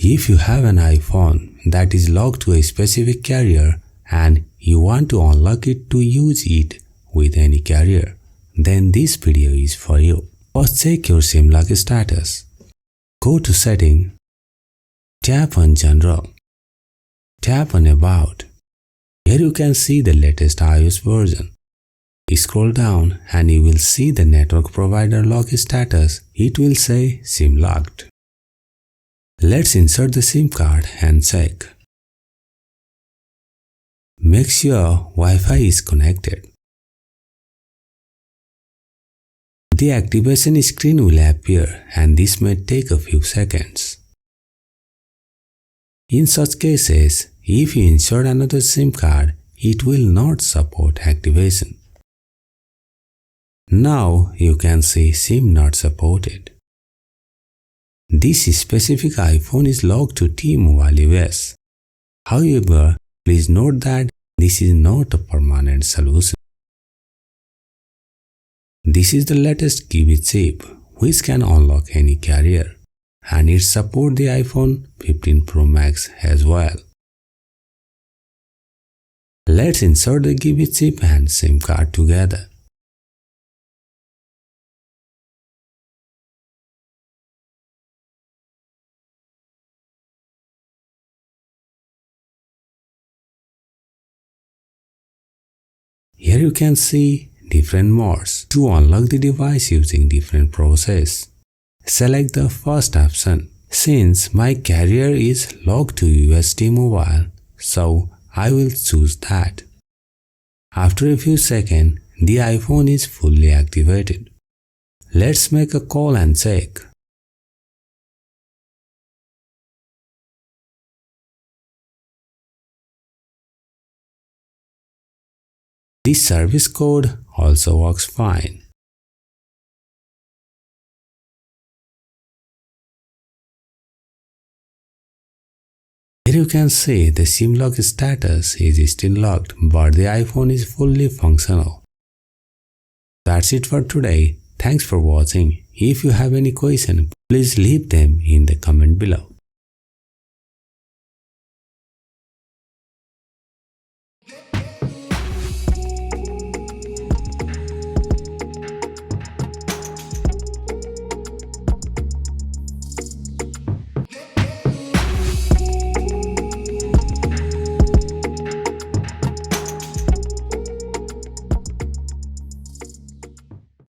If you have an iPhone that is locked to a specific carrier and you want to unlock it to use it with any carrier, then this video is for you. First, check your SIM lock status. Go to Setting, tap on General, tap on About. Here you can see the latest iOS version. Scroll down and you will see the network provider lock status. It will say SIM locked. Let's insert the SIM card and check. Make sure Wi-Fi is connected. The activation screen will appear and this may take a few seconds. In such cases, if you insert another SIM card, it will not support activation. Now you can see SIM not supported. This specific iPhone is locked to T-Mobile US. However, please note that this is not a permanent solution. This is the latest Kiwi chip which can unlock any carrier, and it supports the iPhone 15 Pro Max as well. Let's insert the Kiwi chip and SIM card together. Here you can see different modes to unlock the device using different process. Select the first option. Since my carrier is locked to US T-Mobile, so I will choose that. After a few seconds, the iPhone is fully activated. Let's make a call and check. This service code also works fine. Here you can see the SIM lock status is still locked, but the iPhone is fully functional. That's it for today. Thanks for watching. If you have any question, please leave them in the comment below.